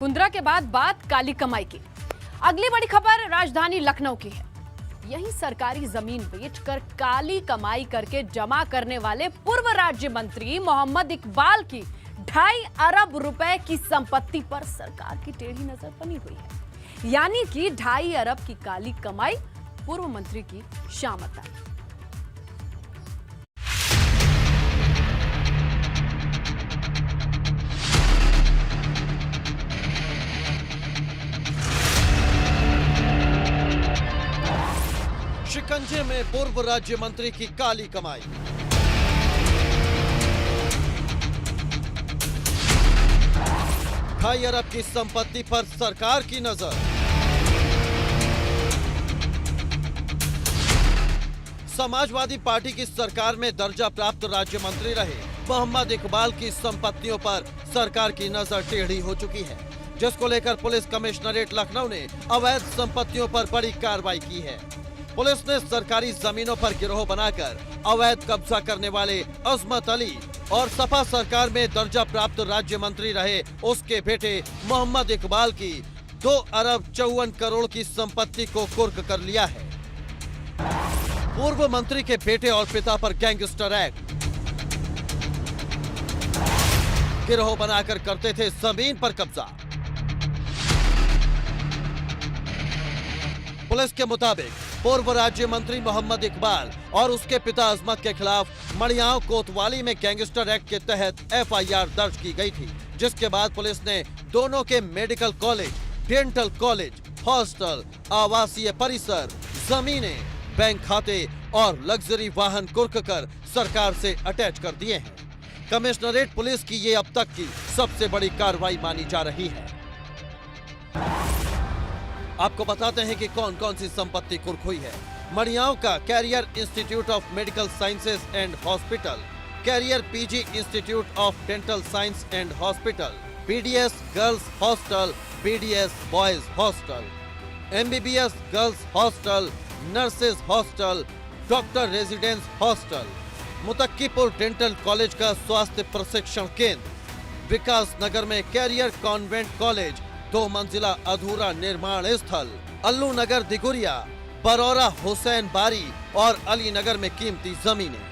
कुंद्रा के बाद बात काली कमाई की। अगली बड़ी खबर राजधानी लखनऊ की है। यही सरकारी जमीन बेचकर काली कमाई करके जमा करने वाले पूर्व राज्य मंत्री मोहम्मद इकबाल की 2.5 अरब रुपए की संपत्ति पर सरकार की टेढ़ी नजर बनी हुई है। यानी कि 2.5 अरब की काली कमाई पूर्व मंत्री की शामत आई। शिकंजे में पूर्व राज्य मंत्री की काली कमाई। ढाई अरब की संपत्ति पर सरकार की नजर। समाजवादी पार्टी की सरकार में दर्जा प्राप्त राज्य मंत्री रहे मोहम्मद इकबाल की संपत्तियों पर सरकार की नजर टेढ़ी हो चुकी है, जिसको लेकर पुलिस कमिश्नरेट लखनऊ ने अवैध संपत्तियों पर बड़ी कार्रवाई की है। पुलिस ने सरकारी जमीनों पर गिरोह बनाकर अवैध कब्जा करने वाले अजमत अली और सपा सरकार में दर्जा प्राप्त राज्य मंत्री रहे उसके बेटे मोहम्मद इकबाल की 2 अरब 54 करोड़ की संपत्ति को कुर्क कर लिया है। पूर्व मंत्री के बेटे और पिता पर गैंगस्टर एक्ट, गिरोह बनाकर करते थे जमीन पर कब्जा। पुलिस के मुताबिक पूर्व राज्य मंत्री मोहम्मद इकबाल और उसके पिता अजमत के खिलाफ मड़ियाओं कोतवाली में गैंगस्टर एक्ट के तहत FIR दर्ज की गई थी, जिसके बाद पुलिस ने दोनों के medical college, dental college, hostel, आवासीय परिसर, जमीनें, बैंक खाते और लग्जरी वाहन कुर्क कर सरकार से अटैच कर दिए हैं। कमिश्नरेट पुलिस की ये अब तक की सबसे बड़ी कार्रवाई मानी जा रही है। आपको बताते हैं कि कौन कौन सी संपत्ति कुर्क हुई है। मड़ियाओं का career institute of medical sciences and hospital, career PG institute of dental science and hospital, BDS girls hostel, BDS boys hostel, MBBS girls hostel, nurses hostel, doctor residence hostel, Mutakkipur dental college का स्वास्थ्य प्रशिक्षण केंद्र, विकास नगर में career convent college, 2 मंजिला अधूरा निर्माण स्थल, अल्लू नगर दिगुरिया, बरौरा हुसैन बारी और अली नगर में कीमती जमीनें।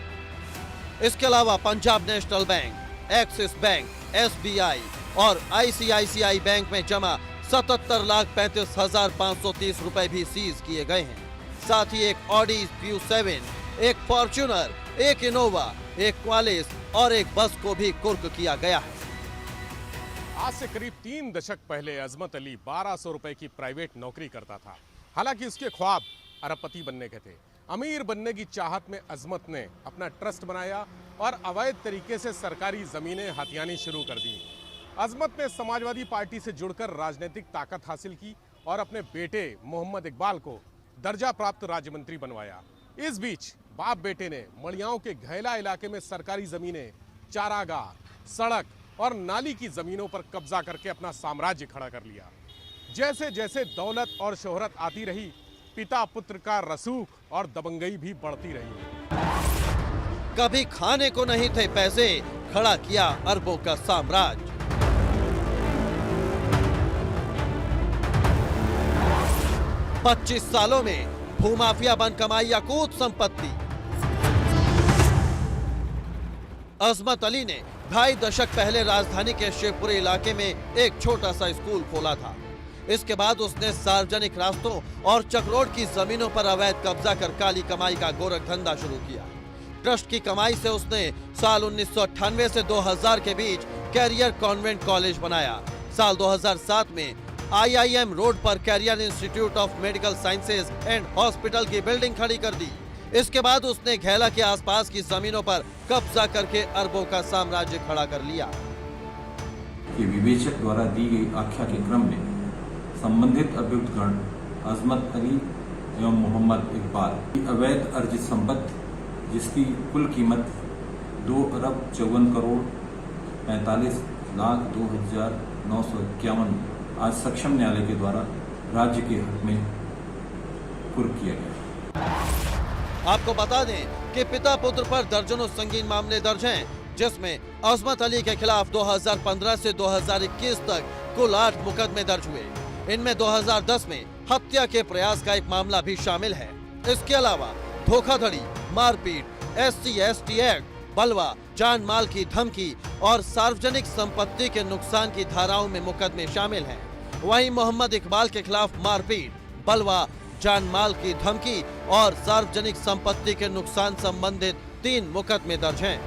इसके अलावा Punjab national bank, axis bank, SBI और ICICI बैंक में जमा 77,35,530 रुपए भी सीज किए गए हैं। साथ ही एक ऑडी Q7, एक फॉर्च्यूनर, एक इनोवा, एक क्वालिस और एक बस को भी कुर्क किया गया है। आज से करीब 3 दशक पहले अजमत अली 1200 रुपए की प्राइवेट नौकरी करता था। हालांकि उसके ख्वाब अरबपति बनने के थे। अमीर बनने की चाहत में अजमत ने अपना ट्रस्ट बनाया और अवैध तरीके से सरकारी जमीनें हथियानी शुरू कर दी। अजमत ने समाजवादी पार्टी से जुड़कर राजनीतिक ताकत हासिल की और अपने बेटे मोहम्मद इकबाल को दर्जा प्राप्त राज्य मंत्री बनवाया। इस बीच बाप बेटे ने मड़ियाओं के घैला इलाके में सरकारी जमीनें, चारागाह, सड़क और नाली की जमीनों पर कब्जा करके अपना साम्राज्य खड़ा कर लिया। जैसे जैसे दौलत और शोहरत आती रही, पिता पुत्र का रसूख और दबंगई भी बढ़ती रही। कभी खाने को नहीं थे पैसे, खड़ा किया अरबों का साम्राज्य। पच्चीस सालों में भूमाफिया बन कमाई अकूत संपत्ति। अजमत अली ने 2.5 दशक पहले राजधानी के शिवपुरी इलाके में एक छोटा सा स्कूल खोला था। इसके बाद उसने सार्वजनिक रास्तों और चक्रोड की जमीनों पर अवैध कब्जा कर काली कमाई का गोरख धंधा शुरू किया। ट्रस्ट की कमाई से उसने साल 1998 से 2000 के बीच कैरियर कॉन्वेंट कॉलेज बनाया। साल 2007 में IIM रोड पर career institute of medical sciences and hospital की बिल्डिंग खड़ी कर दी। इसके बाद उसने घेला के आसपास की जमीनों पर कब्जा करके अरबों का साम्राज्य खड़ा कर लिया। ये विवेचक द्वारा दी गई आख्या के क्रम में संबंधित अभियुक्तगण अजमत अली एवं मोहम्मद इकबाल की अवैध अर्जित संपत्ति, जिसकी कुल कीमत 2 अरब 54 करोड़ 45,02,951 आज सक्षम न्यायालय के द्वारा राज्य के हक में कुर्क किया गया। आपको बता दें कि पिता पुत्र पर दर्जनों संगीन मामले दर्ज हैं। जिसमें अजमत अली के खिलाफ 2015 से 2021 तक कुल 8 मुकदमे दर्ज हुए। इनमें 2010 में हत्या के प्रयास का एक मामला भी शामिल है। इसके अलावा धोखाधड़ी, मारपीट, SC/ST एक्ट, बलवा, जान माल की धमकी और सार्वजनिक संपत्ति के नुकसान की धाराओं में मुकदमे शामिल हैं। वहीं मोहम्मद इकबाल के खिलाफ मारपीट, बलवा, जान माल की धमकी और सार्वजनिक संपत्ति के नुकसान संबंधित 3 मुकदमे दर्ज हैं।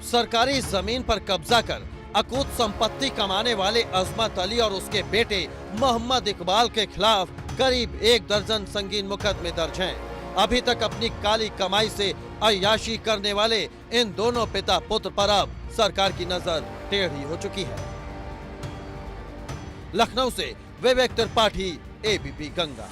सरकारी जमीन पर कब्जा कर अकूत संपत्ति कमाने वाले अजमत अली और उसके बेटे मोहम्मद इकबाल के खिलाफ करीब 1 दर्जन संगीन मुकदमे दर्ज हैं। अभी तक अपनी काली कमाई से अय्याशी करने वाले इन दोनों पिता पुत्र पर अब सरकार की नजर टेढ़ी हो चुकी है। लखनऊ से विवेक त्रिपाठी, ABP गंगा।